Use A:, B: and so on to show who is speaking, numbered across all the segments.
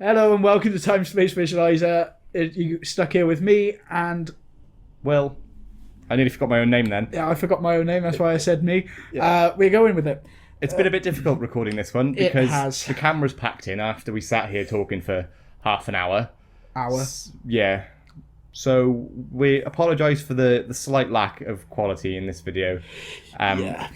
A: Hello and welcome to Time Space Visualizer. You stuck here with me and...
B: Well, I nearly forgot my own name then.
A: Yeah, I forgot my own name, that's why I said me.
B: Yeah.
A: We're going with it.
B: It's been a bit difficult recording this one
A: It
B: because
A: has.
B: the camera's packed in after we sat here talking for half an hour. Yeah. So we apologise for the slight lack of quality in this video.
A: Yeah.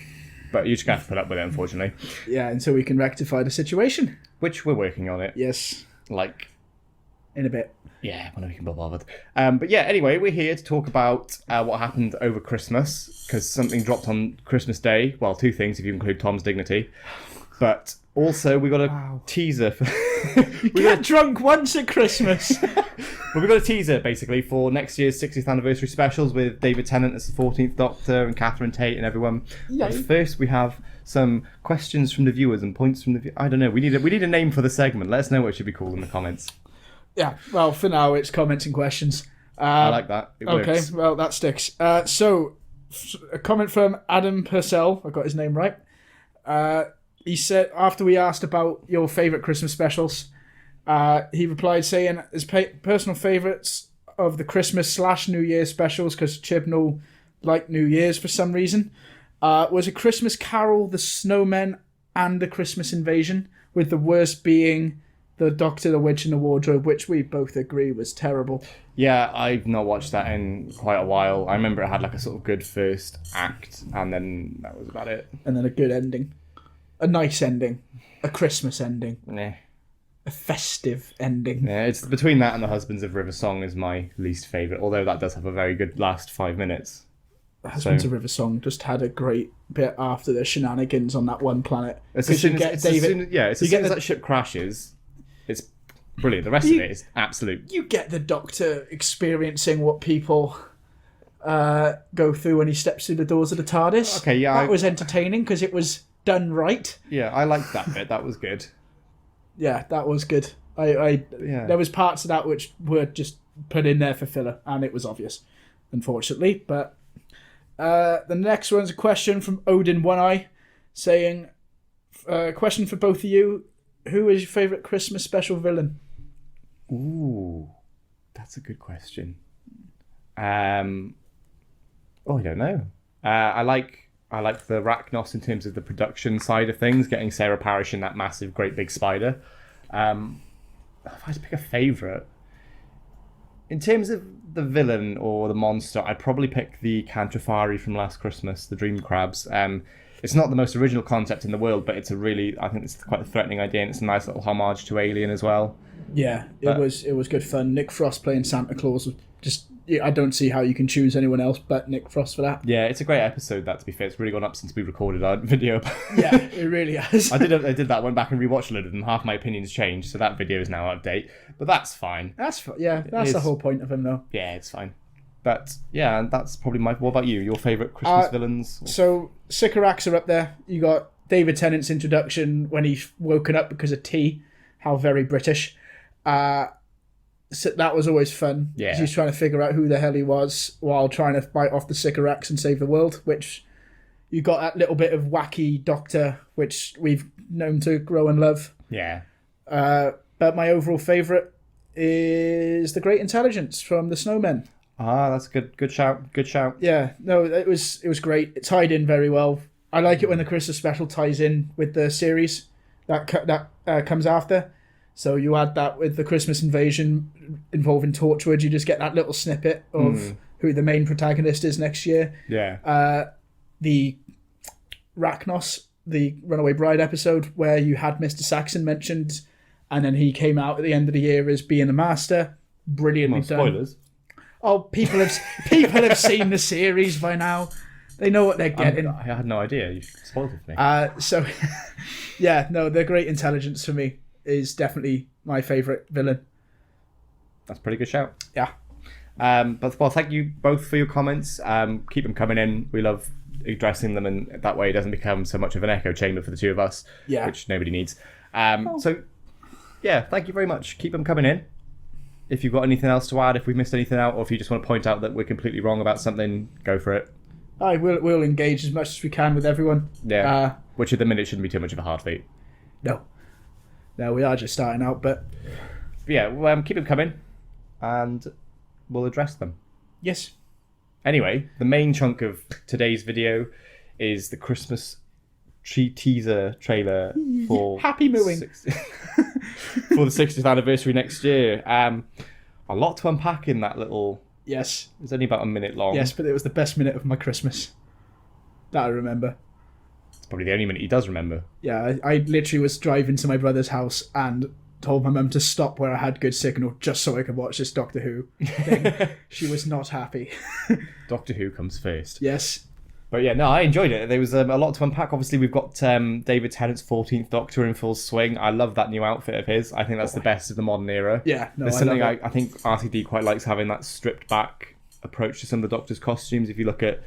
B: But you're just going to have to put up with it, unfortunately.
A: Yeah, until we can rectify the situation.
B: Which we're working on it.
A: Yes. In a bit.
B: Yeah, when we can be bothered. But yeah, anyway, we're here to talk about what happened over Christmas, because something dropped on Christmas Day. Well, two things, if you include Tom's Dignity. But also, we got a teaser.
A: You get drunk once at Christmas.
B: Well, we've got a teaser, basically, for next year's 60th anniversary specials with David Tennant as the 14th Doctor and Catherine Tate and everyone.
A: Yay.
B: But first, we have some questions from the viewers and points from the I don't know. We need a name for the segment. Let us know what it should be called in the comments.
A: Yeah, well, for now, it's comments and questions.
B: I like that. It
A: Okay,
B: works.
A: well, that sticks. So, a comment from Adam Purcell. I got his name right. He said, after we asked about your favourite Christmas specials, he replied saying his personal favourites of the Christmas/New Year specials, because Chibnall liked New Year's for some reason, was A Christmas Carol, The Snowmen, and The Christmas Invasion, with the worst being The Doctor, the Witch, and the Wardrobe, which we both agree was terrible.
B: Yeah, I've not watched that in quite a while. I remember it had like a sort of good first act, and then that was about it.
A: And then a good ending. A nice ending. A Christmas ending.
B: Nah.
A: A festive ending.
B: Yeah, it's between that and The Husbands of River Song is my least favourite, although that does have a very good last 5 minutes.
A: Husbands of River Song just had a great bit after the shenanigans on that one planet.
B: It's as soon as that ship crashes, it's brilliant. The rest of it is absolute.
A: You get the Doctor experiencing what people go through when he steps through the doors of the TARDIS.
B: Okay, yeah.
A: That was entertaining because it was done right.
B: Yeah, I liked that bit. That was good.
A: Yeah, that was good. There was parts of that which were just put in there for filler, and it was obvious, unfortunately. But the next one's a question from Odin One Eye, saying, question for both of you: who is your favourite Christmas special villain?
B: Ooh, that's a good question. I don't know. I like the Rachnos in terms of the production side of things, getting Sarah Parish in that massive, great big spider. If I had to pick a favourite, in terms of the villain or the monster, I'd probably pick the Cantrafari from Last Christmas, the Dream Crabs. It's not the most original concept in the world, but I think it's quite a threatening idea, and it's a nice little homage to Alien as well.
A: Yeah, it was good fun. Nick Frost playing Santa Claus was just... I don't see how you can choose anyone else but Nick Frost for that.
B: Yeah, it's a great episode, that, to be fair. It's really gone up since we recorded our video.
A: Yeah, it really has.
B: I did that, went back and rewatched a load of them. Half my opinions changed, so that video is now out of date. But that's fine.
A: That's the whole point of him, though.
B: Yeah, it's fine. But, yeah, and that's probably my... What about you? Your favourite Christmas villains?
A: So, Sycorax are up there. You got David Tennant's introduction when he's woken up because of tea. How very British. So that was always fun.
B: Yeah.
A: He's trying to figure out who the hell he was while trying to fight off the Sycorax and save the world, which you got that little bit of wacky Doctor, which we've known to grow and love.
B: Yeah.
A: But my overall favourite is the Great Intelligence from the Snowmen.
B: Ah, that's a good shout. Good shout.
A: Yeah, no, it was great. It tied in very well. I like it when the Christmas special ties in with the series that comes after. So you add that with the Christmas Invasion involving Torchwood, you just get that little snippet of who the main protagonist is next year.
B: Yeah.
A: The Rachnos, the Runaway Bride episode, where you had Mr. Saxon mentioned, and then he came out at the end of the year as being the Master. Brilliantly done.
B: Spoilers.
A: Oh, people have seen the series by now. They know what they're getting.
B: I had no idea. You spoiled it for me.
A: So, yeah, no, the Great Intelligence for me is definitely my favourite villain.
B: That's a pretty good shout.
A: Yeah.
B: But thank you both for your comments. Keep them coming in. We love addressing them, and that way it doesn't become so much of an echo chamber for the two of us, which nobody needs. So, yeah, thank you very much. Keep them coming in. If you've got anything else to add, if we've missed anything out, or if you just want to point out that we're completely wrong about something, go for it.
A: We'll engage as much as we can with everyone.
B: Which at the minute shouldn't be too much of a hard feat.
A: No, we are just starting out, but
B: yeah, well, keep them coming, and we'll address them.
A: Yes.
B: Anyway, the main chunk of today's video is the Christmas teaser trailer for
A: Happy mooing.
B: for the 60th anniversary next year. A lot to unpack in that little.
A: Yes.
B: It's only about a minute long.
A: Yes, but it was the best minute of my Christmas that I remember.
B: It's probably the only minute he does remember.
A: Yeah, I literally was driving to my brother's house and told my mum to stop where I had good signal just so I could watch this Doctor Who thing. She was not happy.
B: Doctor Who comes first.
A: Yes.
B: But yeah, no, I enjoyed it. There was a lot to unpack. Obviously, we've got David Tennant's 14th Doctor in full swing. I love that new outfit of his. I think that's the best of the modern era.
A: Yeah, no,
B: There's
A: I
B: something
A: love it.
B: I think RTD quite likes having that stripped back approach to some of the Doctor's costumes. If you look at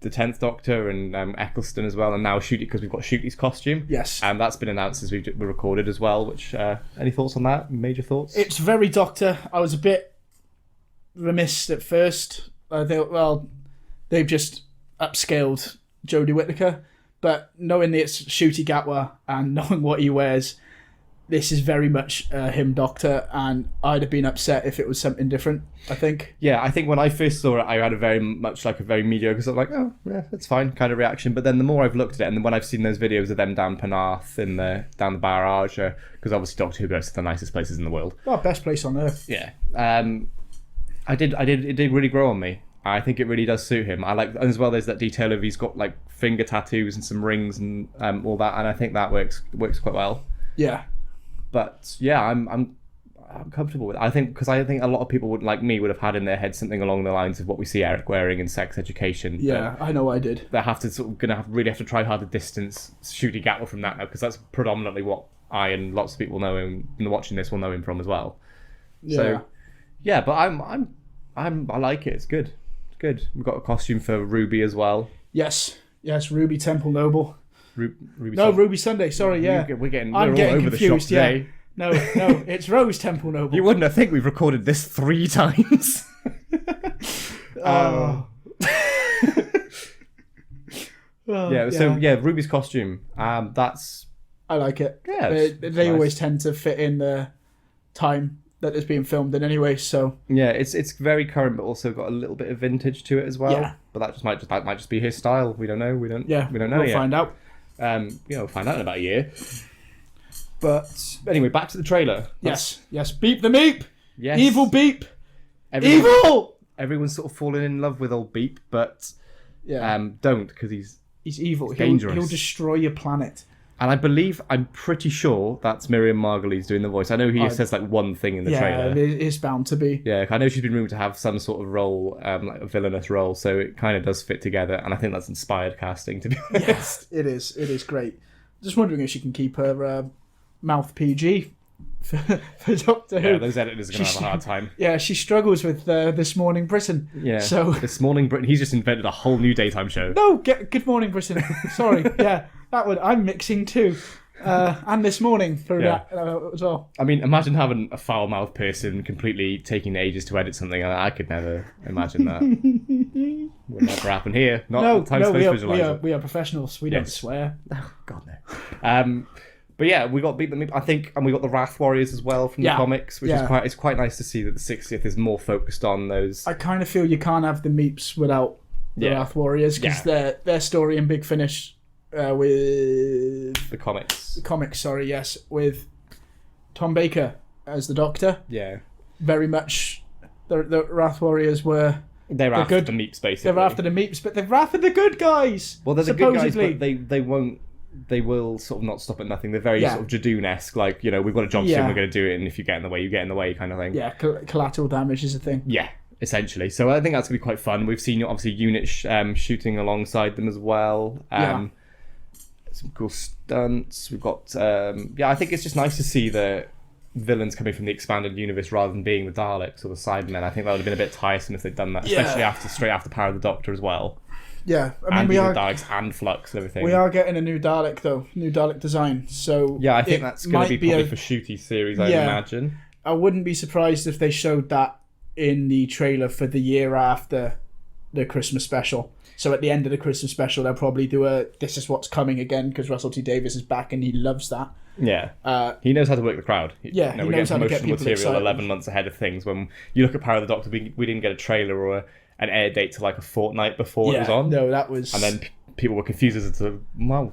B: the 10th Doctor and Eccleston as well, and now Shooty, because we've got Shooty's costume.
A: Yes.
B: And that's been announced as we recorded as well, which, any thoughts on that? Major thoughts?
A: It's very Doctor. I was a bit remiss at first. They've just upscaled Jodie Whittaker, but knowing that it's Shooty Gatwa and knowing what he wears, this is very much him Doctor, and I'd have been upset if it was something different, I think.
B: Yeah, I think when I first saw it, I had a very mediocre sort of like, oh, yeah, that's fine kind of reaction. But then the more I've looked at it, and then when I've seen those videos of them down Penarth and down the barrage, because obviously Doctor Who goes to the nicest places in the world.
A: Well, best place on earth.
B: Yeah. It did really grow on me. I think it really does suit him. I like, as well, there's that detail of he's got like finger tattoos and some rings and all that, and I think that works quite well.
A: Yeah.
B: But yeah, I'm comfortable with it. I think a lot of people would have had in their head something along the lines of what we see Eric wearing in Sex Education.
A: Yeah, I know I did.
B: They have to really have to try hard to distance Shooty Gatwa from that now, because that's predominantly what I and lots of people know him watching this will know him from as well.
A: Yeah.
B: So yeah, but I like it. It's good. It's good. We've got a costume for Ruby as well.
A: Yes, Ruby Temple Noble.
B: Ruby
A: Ruby Sunday. Sorry, yeah.
B: We're
A: I'm
B: all
A: getting
B: over
A: confused.
B: the shop today.
A: No, it's Rose Temple Noble.
B: You wouldn't have think we've recorded this 3 times. Ruby's costume. That's.
A: I like it.
B: Yeah,
A: they
B: nice.
A: always tend to fit in the time that it's being filmed in anyway. So
B: yeah, it's very current, but also got a little bit of vintage to it as well.
A: Yeah.
B: But that might just be his style. We don't know. We don't know
A: we'll
B: yet.
A: find out.
B: We'll find out in about a year.
A: But
B: anyway, back to the trailer.
A: Yes. Beep the meep.
B: Yes.
A: Evil Beep.
B: Evil. Everyone's sort of fallen in love with old Beep, but don't, because he's
A: evil.
B: Dangerous.
A: He'll destroy your planet.
B: And I'm pretty sure that's Miriam Margolyes doing the voice. I know he says like one thing in the trailer.
A: Yeah, it is bound to be.
B: Yeah, I know she's been rumoured to have some sort of role, like a villainous role, so it kind of does fit together, and I think that's inspired casting, to be honest.
A: Yes, it is. It is great. Just wondering if she can keep her mouth PG for Doctor Who.
B: Yeah, those editors are going to have a hard time.
A: Yeah, she struggles with This Morning Britain.
B: Yeah,
A: so
B: This Morning Britain, he's just invented a whole new daytime show.
A: No, Good Morning Britain. Sorry, yeah, that one I'm mixing too. And This Morning for that as well.
B: I mean, imagine having a foul-mouthed person completely taking ages to edit something. I could never imagine that. Would never happen here. We
A: are professionals. We don't swear.
B: Oh God, no. But yeah, we got Beat the Meep, I think, and we got the Wrath Warriors as well from the comics, which is quite nice to see that the 60th is more focused on those.
A: I kind of feel you can't have the Meeps without the Wrath Warriors, because their story in Big Finish with
B: the comics.
A: With Tom Baker as the Doctor.
B: Yeah.
A: Very much the Wrath Warriors were.
B: They're after the Meeps, basically.
A: They're after the Meeps, but they're after the good guys.
B: Well, they're the good guys, but they won't. They will sort of not stop at nothing. They're very sort of Jadoon-esque, like, we've got a job soon, we're going to do it, and if you get in the way, you get in the way, kind of thing.
A: Yeah, collateral damage is a thing.
B: Yeah, essentially. So I think that's going to be quite fun. We've seen, obviously, Unit shooting alongside them as well. Some cool stunts. We've got... I think it's just nice to see the villains coming from the expanded universe rather than being the Daleks or the Cybermen. I think that would have been a bit tiresome if they'd done that, especially straight after Power of the Doctor as well.
A: Yeah, I mean, we are
B: Daleks and Flux and everything.
A: We are getting a new Dalek though, new Dalek design. So
B: yeah, I think that's going to be probably for Shooty's series, I imagine.
A: I wouldn't be surprised if they showed that in the trailer for the year after the Christmas special. So at the end of the Christmas special, they'll probably do a "This is what's coming" again, because Russell T Davies is back and he loves that.
B: Yeah. He knows how to work the crowd.
A: Yeah,
B: You know,
A: he
B: we
A: knows
B: get
A: how to get
B: promotional
A: people
B: material
A: excited.
B: 11 months ahead of things. When you look at Power of the Doctor, we didn't get a trailer or an air date to like a fortnight before it was on.
A: No, that was.
B: And then people were confused as to, well,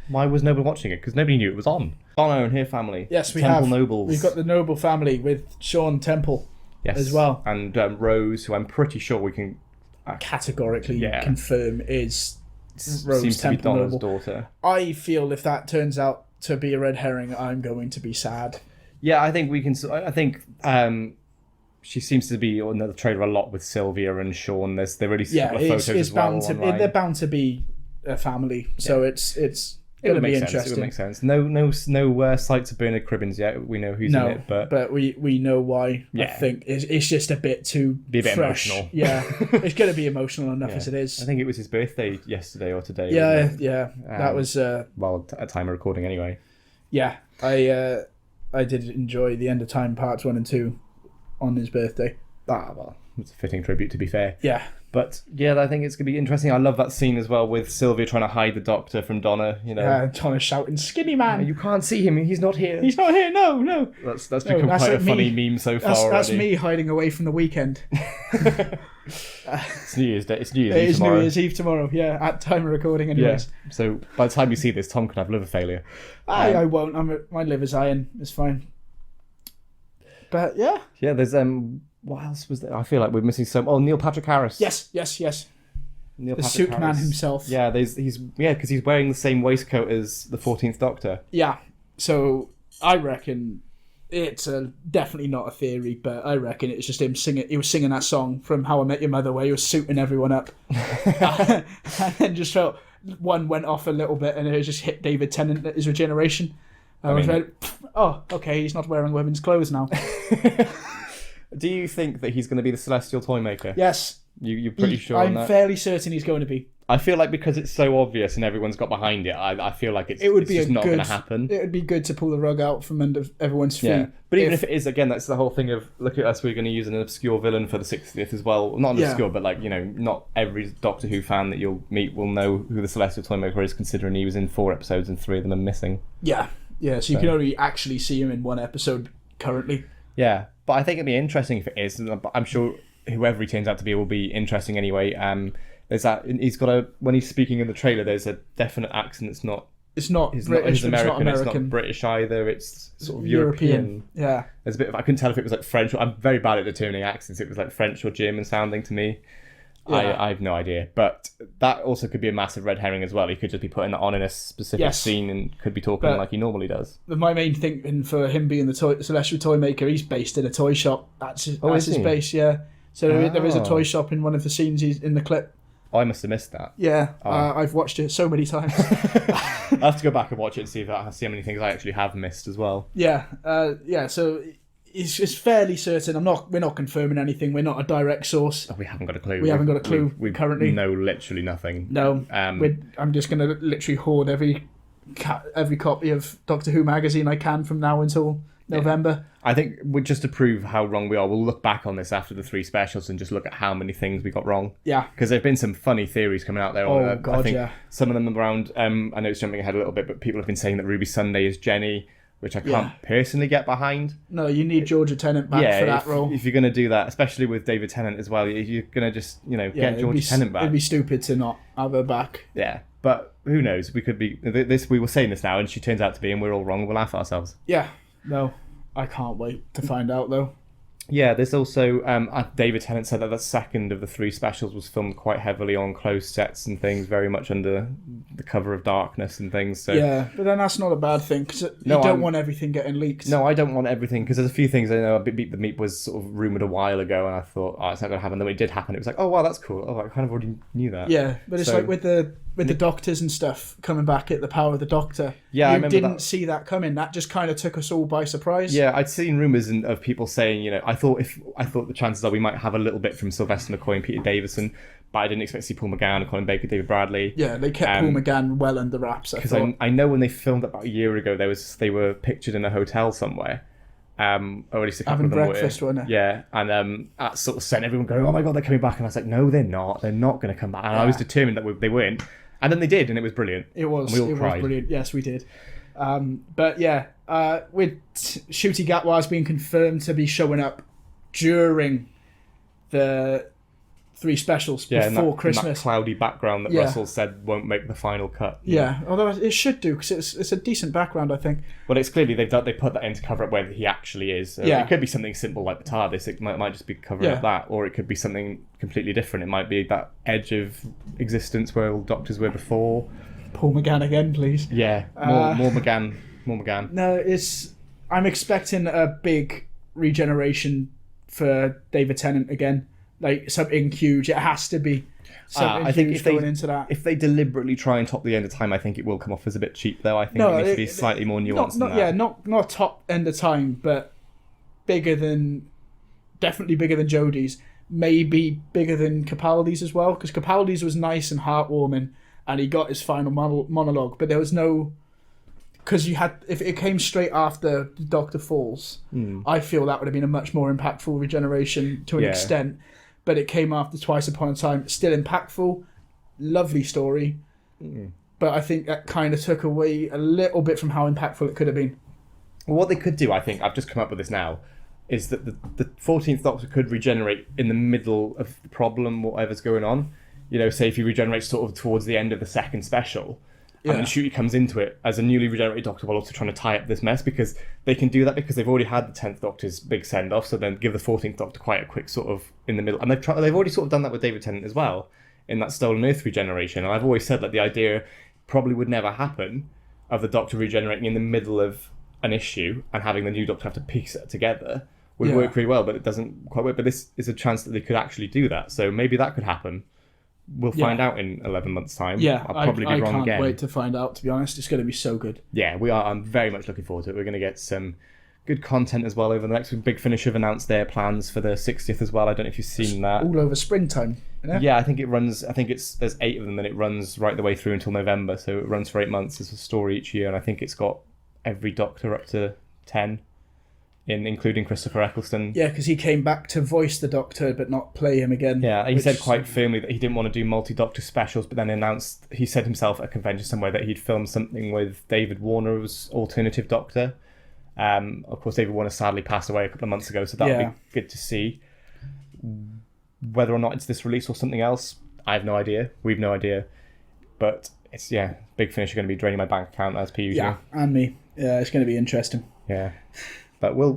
B: why was nobody watching it? Because nobody knew it was on. Donna and her family.
A: Yes, we
B: Temple
A: have.
B: Nobles.
A: We've got the Noble family with Sean Temple
B: Yes.
A: as well.
B: And Rose, who I'm pretty sure we can
A: Categorically
B: Yeah.
A: confirm is Rose
B: seems to be
A: Temple
B: Donna's
A: Noble.
B: daughter.
A: I feel if that turns out to be a red herring, I'm going to be sad.
B: Yeah, I think we can. I think she seems to be on the trailer a lot with Sylvia and Sean. They released a
A: Yeah,
B: couple of photos
A: it's
B: as well
A: bound to.
B: online.
A: They're bound to be a family, so it's
B: It
A: going
B: would
A: to be
B: make sense. It would
A: interesting.
B: make sense. No sights of Bernard Cribbins yet. We know who's in
A: No,
B: it, but
A: but we know why. I
B: Yeah.
A: think it's just a bit too
B: Be a bit
A: fresh.
B: emotional.
A: Yeah, it's going to be emotional enough
B: yeah.
A: as it is.
B: I think it was his birthday yesterday or today.
A: Yeah,
B: wasn't it?
A: yeah, that was.
B: Well, at time of recording anyway.
A: Yeah, I did enjoy the End of Time parts 1 and 2 on his birthday.
B: Well, it's a fitting tribute to be fair.
A: Yeah,
B: But yeah, I think it's gonna be interesting. I love that scene as well with Sylvia trying to hide the Doctor from Donna. You know,
A: Donna shouting, "Skinny man,
B: you can't see him. He's not here.
A: he's not here." No.
B: That's
A: No,
B: become
A: that's
B: quite a
A: like
B: funny
A: me.
B: meme so far
A: That's
B: already.
A: me hiding away from the weekend.
B: It's New Year's Day. It's New Year's
A: It
B: Eve
A: is
B: tomorrow.
A: New Year's Eve tomorrow. Yeah, at time of recording,
B: Yeah.
A: anyways.
B: So by the time you see this, Tom could have liver failure.
A: I won't. My liver's iron. It's fine. But yeah.
B: Yeah. There's What else was there? I feel like we're missing some. Oh, Neil Patrick Harris.
A: Yes.
B: Neil
A: The
B: Patrick
A: suit man
B: Harris.
A: himself.
B: Yeah. Because he's wearing the same waistcoat as the 14th Doctor.
A: Yeah. So I reckon it's definitely not a theory, but I reckon it's just him singing. He was singing that song from How I Met Your Mother, where he was suiting everyone up, and then just felt one went off a little bit, and it just hit David Tennant at his regeneration. I was
B: mean-
A: like, oh, okay, he's not wearing women's clothes now.
B: Do you think that he's going to be the Celestial Toymaker?
A: Yes,
B: You're pretty sure on
A: I'm
B: that?
A: fairly certain he's going to be.
B: I feel like because it's so obvious and everyone's got behind it, I feel like it's
A: It would be
B: just
A: a
B: not
A: good.
B: going to happen.
A: It would be good to pull the rug out from under everyone's feet.
B: Yeah, but even if it is, again, that's the whole thing of look at us. We're going to use an obscure villain for the 60th as well. Not an
A: Yeah.
B: obscure, but like not every Doctor Who fan that you'll meet will know who the Celestial Toymaker is, considering he was in 4 episodes and 3 of them are missing.
A: yeah, so you can only actually see him in one episode currently.
B: Yeah, but I think it'd be interesting if it is. But I'm sure whoever he turns out to be will be interesting anyway. There's that he's got when he's speaking in the trailer. There's a definite accent. It's not.
A: It's not
B: It's
A: British.
B: not,
A: but
B: it's American.
A: It's not
B: It's
A: American.
B: not British either. It's sort of European.
A: Yeah.
B: There's a bit of, I couldn't tell if it was like French. I'm very bad at determining accents. It was like French or German sounding to me.
A: Yeah.
B: I have no idea. But that also could be a massive red herring as well. He could just be putting that on in a specific
A: Yes.
B: scene and could be talking
A: But-
B: like he normally does.
A: My main thinking for him being the Celestial Toymaker, he's based in a toy shop. That's his
B: is he?
A: base, yeah. So there is a
B: Oh.
A: toy shop in one of the scenes he's in the clip.
B: Oh, I must have missed that.
A: Yeah,
B: Oh.
A: I've watched it so many times.
B: I'll have to go back and watch it and see how many things I actually have missed as well.
A: Yeah. So it's fairly certain. We're not confirming anything. We're not a direct source.
B: Oh, we haven't got a clue.
A: We haven't got a clue
B: We
A: currently.
B: know literally nothing.
A: No.
B: Um,
A: I'm just gonna literally hoard every copy of Doctor Who magazine I can from now until November.
B: I think just to prove how wrong we are, we'll look back on this after the 3 specials and just look at how many things we got wrong.
A: Yeah.
B: Because there have been some funny theories coming out there.
A: Oh,
B: I
A: God,
B: think
A: yeah.
B: some of them around. I know it's jumping ahead a little bit, but people have been saying that Ruby Sunday is Jenny, which I can't personally get behind.
A: No, you need Georgia Tennant back for that role.
B: If you're going to do that, especially with David Tennant as well, you're going to just get
A: it'd
B: Georgia
A: be,
B: Tennant back.
A: It'd be stupid to not have her back.
B: Yeah, but who knows? We could be this. We were saying this now, and she turns out to be, and we're all wrong. We'll laugh at ourselves.
A: Yeah. No, I can't wait to find out though.
B: Yeah, there's also David Tennant said that the second of the 3 specials was filmed quite heavily on closed sets and things, very much under the cover of darkness and things. So
A: Yeah, but then that's not a bad thing because you
B: No,
A: don't
B: I'm-
A: want everything getting leaked.
B: no, I don't want everything because there's a few things I know. Beat the Meat was sort of rumored a while ago, and I thought, oh, it's not going to happen. Then when it did happen, it was like, oh wow, that's cool. Oh, I kind of already knew that.
A: Yeah, but it's
B: So-
A: like with the doctors and stuff coming back at the Power of the Doctor.
B: Yeah, I
A: you
B: remember
A: didn't
B: that.
A: see that coming. That just kind of took us all by surprise.
B: Yeah, I'd seen rumours of people saying, I thought the chances are we might have a little bit from Sylvester McCoy and Peter Davison, but I didn't expect to see Paul McGann, Colin Baker, David Bradley.
A: Yeah, they kept Paul McGann well under wraps.
B: Because I know when they filmed about a year ago, they were pictured in a hotel somewhere, Or at least a couple
A: Having
B: of them
A: breakfast,
B: were.
A: weren't they?
B: Yeah, and that sort of sent everyone going, "Oh my god, they're coming back!" And I was like, "No, they're not. They're not going to come back." And I was determined that they weren't, and then they did, and it was brilliant.
A: It was.
B: And we all
A: It
B: cried.
A: was brilliant. Yes, we did. But yeah, with Ncuti Gatwa's being confirmed to be showing up during the 3 specials
B: Yeah, and
A: before
B: that
A: Christmas.
B: cloudy background that
A: Yeah.
B: Russell said won't make the final cut.
A: Yeah, although it should do because it's a decent background, I think.
B: But it's clearly they put that in to cover up where he actually is. So
A: Yeah.
B: It could be something simple like the TARDIS. It might just be covering up that, or it could be something completely different. It might be that edge of existence where all Doctors were before.
A: Paul McGann again, please.
B: Yeah, more McGann. More McGann.
A: No, I'm expecting a big regeneration for David Tennant again. Like something huge. It has to be something
B: I think
A: huge
B: if they
A: going into that.
B: if they deliberately try and top the end of time, I think it will come off as a bit cheap. Though I think it needs to be slightly more nuanced than that.
A: Yeah, not top end of time, but definitely bigger than Jodie's. Maybe bigger than Capaldi's as well, because Capaldi's was nice and heartwarming, and he got his final monologue. But there was no, because if it came straight after the Doctor falls, I feel that would have been a much more impactful regeneration to an extent. But it came after Twice Upon a Time, still impactful, lovely story. But I think that kind of took away a little bit from how impactful it could have been.
B: Well, what they could do, I think, I've just come up with this now, is that the 14th Doctor could regenerate in the middle of the problem, whatever's going on. You know, say if he regenerates sort of towards the end of the second special, and then Ncuti comes into it as a newly regenerated Doctor while also trying to tie up this mess, because they can do that because they've already had the 10th Doctor's big send-off, so then give the 14th Doctor quite a quick sort of in the middle. And they've already sort of done that with David Tennant as well, in that Stolen Earth regeneration. And I've always said that the idea probably would never happen of the Doctor regenerating in the middle of an issue and having the new Doctor have to piece it together would work pretty well, but it doesn't quite work. But this is a chance that they could actually do that, so maybe that could happen. We'll find out in 11 months' time.
A: Yeah,
B: I'll probably be wrong again.
A: I can't wait to find out, to be honest. It's going to be so good.
B: Yeah, we are. I'm very much looking forward to it. We're going to get some good content as well over the next week. Big Finish have announced their plans for the 60th as well. I don't know if you've seen that.
A: All over springtime.
B: Yeah, I think it runs. I think there's 8 of them, and it runs right the way through until November. So it runs for 8 months. It's a story each year, and I think it's got every Doctor up to 10, including Christopher Eccleston.
A: Yeah, because he came back to voice the Doctor, but not play him again.
B: Yeah, he said quite firmly that he didn't want to do multi-Doctor specials, but then he said himself at a convention somewhere that he'd filmed something with David Warner's alternative Doctor. Of course, David Warner sadly passed away a couple of months ago, so that would be good to see. Whether or not it's this release or something else, I have no idea. We've no idea. But it's, Big Finish are going to be draining my bank account as per usual.
A: Yeah, and me. Yeah, it's going to be interesting.
B: Yeah. But we'll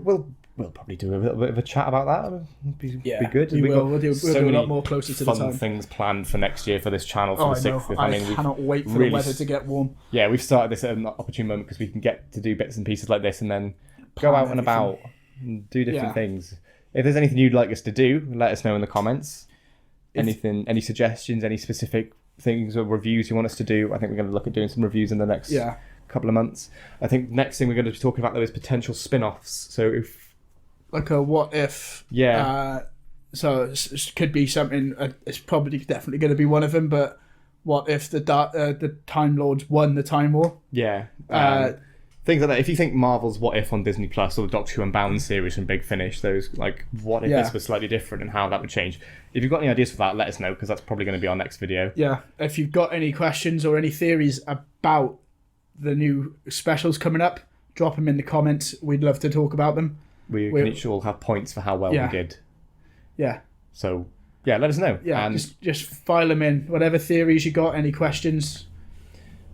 B: probably do a little bit of a chat about that. Be good.
A: We'll do a lot more closer to the time.
B: Fun things planned for next year for this channel for the 6th.
A: I cannot wait for the weather to get warm.
B: Yeah, we've started this at an opportune moment because we can get to do bits and pieces like this and then go out and about and do different things. If there's anything you'd like us to do, let us know in the comments. Any suggestions, any specific things or reviews you want us to do, I think we're going to look at doing some reviews in the next couple of months. I think next thing we're going to be talking about though is potential spin-offs. So if
A: like a what if, so it could be something. It's probably definitely going to be one of them. But what if the Time Lords won the Time War?
B: Yeah, things like that. If you think Marvel's What If on Disney Plus or the Doctor Who Unbound series from Big Finish, those like what if this was slightly different and how that would change. If you've got any ideas for that, let us know because that's probably going to be our next video.
A: Yeah, if you've got any questions or any theories about the new specials coming up, drop them in the comments. We'd love to talk about them.
B: We can each all have points for how well we did.
A: Yeah.
B: So, let us know.
A: Yeah,
B: and
A: just file them in. Whatever theories you got, any questions,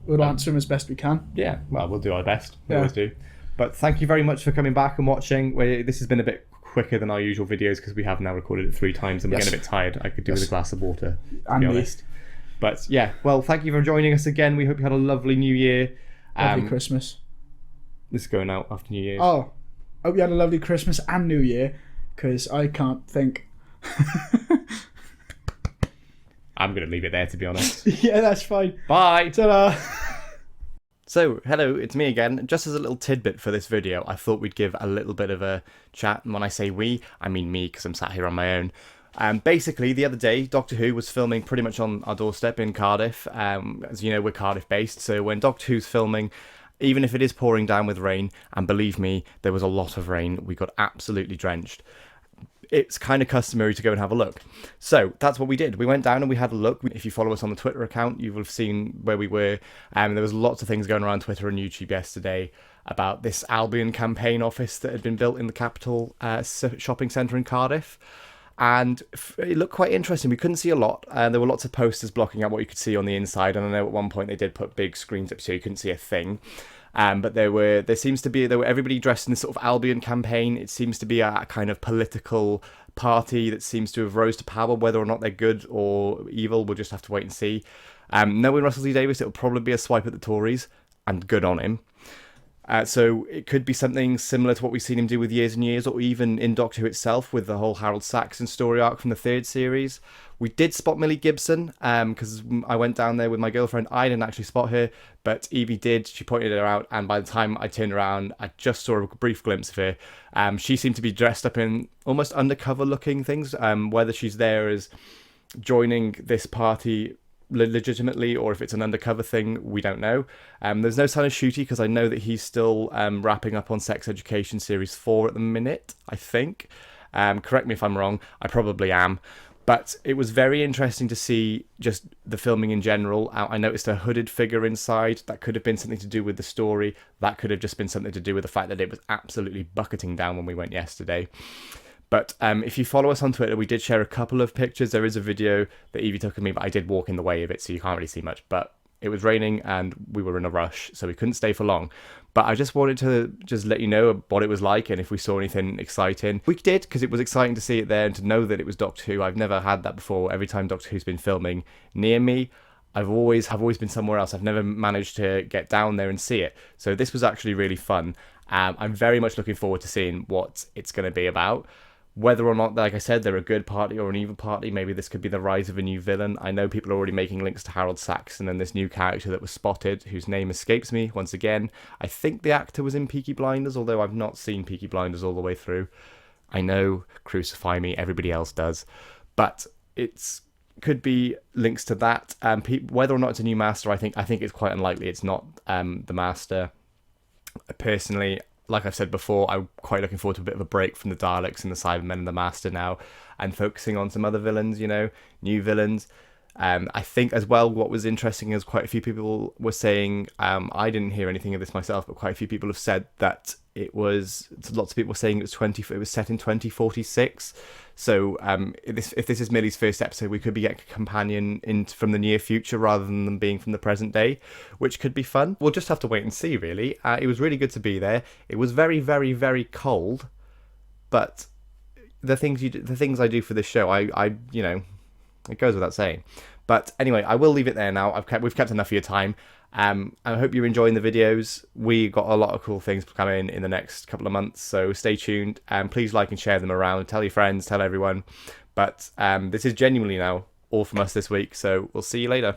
A: we'll answer them as best we can.
B: Yeah, well, we'll do our best. We always do. But thank you very much for coming back and watching. This has been a bit quicker than our usual videos because we have now recorded it 3 times and we're getting a bit tired. I could do with a glass of water, to be honest. But thank you for joining us again. We hope you had a lovely New Year.
A: Lovely Christmas.
B: This is going out after New Year's.
A: Oh, hope you had a lovely Christmas and New Year, because I can't think.
B: I'm going to leave it there, to be honest.
A: Yeah, that's fine.
B: Bye.
A: Ta-da.
B: So, hello, it's me again. Just as a little tidbit for this video, I thought we'd give a little bit of a chat. And when I say we, I mean me, because I'm sat here on my own. Basically, the other day, Doctor Who was filming pretty much on our doorstep in Cardiff. As you know, we're Cardiff-based, so when Doctor Who's filming, even if it is pouring down with rain, and believe me, there was a lot of rain. We got absolutely drenched. It's kind of customary to go and have a look. So that's what we did. We went down and we had a look. If you follow us on the Twitter account, you will have seen where we were. There was lots of things going around Twitter and YouTube yesterday about this Albion campaign office that had been built in the capital shopping centre in Cardiff. And it looked quite interesting. We couldn't see a lot. There were lots of posters blocking out what you could see on the inside. And I know at one point they did put big screens up so you couldn't see a thing. But there were everybody dressed in this sort of Albion campaign. It seems to be a kind of political party that seems to have rose to power. Whether or not they're good or evil, we'll just have to wait and see. Knowing Russell T Davies, it'll probably be a swipe at the Tories, and good on him. So it could be something similar to what we've seen him do with Years and Years, or even in Doctor Who itself with the whole Harold Saxon story arc from the 3rd series. We did spot Millie Gibson, because I went down there with my girlfriend. I didn't actually spot her, but Evie did. She pointed her out, and by the time I turned around, I just saw a brief glimpse of her. She seemed to be dressed up in almost undercover looking things. Whether she's there as joining this party legitimately or if it's an undercover thing, we don't know. There's no sign of Shooty because I know that he's still wrapping up on Sex Education Series 4 at the minute, I think. Correct me if I'm wrong, I probably am. But it was very interesting to see just the filming in general. I noticed a hooded figure inside. That could have been something to do with the story. That could have just been something to do with the fact that it was absolutely bucketing down when we went yesterday. But if you follow us on Twitter, we did share a couple of pictures. There is a video that Evie took of me, but I did walk in the way of it, so you can't really see much. But it was raining and we were in a rush, so we couldn't stay for long. But I just wanted to just let you know what it was like and if we saw anything exciting. We did, because it was exciting to see it there and to know that it was Doctor Who. I've never had that before. Every time Doctor Who's been filming near me, I've always been somewhere else. I've never managed to get down there and see it. So this was actually really fun. I'm very much looking forward to seeing what it's going to be about. Whether or not, like I said, they're a good party or an evil party, maybe this could be the rise of a new villain. I know people are already making links to Harold Saxon and this new character that was spotted, whose name escapes me once again. I think the actor was in Peaky Blinders, although I've not seen Peaky Blinders all the way through. I know, crucify me, everybody else does. But it's could be links to that. Whether or not it's a new Master, I think it's quite unlikely it's not the Master. Personally, like I've said before, I'm quite looking forward to a bit of a break from the Daleks and the Cybermen and the Master now, and focusing on some other villains, new villains. I think as well what was interesting is quite a few people were saying, I didn't hear anything of this myself, but quite a few people have said that lots of people were saying it was set in 2046. So if this is Millie's first episode, we could be getting a companion from the near future rather than them being from the present day, which could be fun. We'll just have to wait and see, really. It was really good to be there. It was very, very, very cold, but the things I do for this show, I it goes without saying. But anyway, I will leave it there now. We've kept enough of your time. I hope you're enjoying the videos. We got a lot of cool things coming in the next couple of months, so stay tuned. Please like and share them around. Tell your friends, tell everyone. But this is genuinely now all from us this week, so we'll see you later.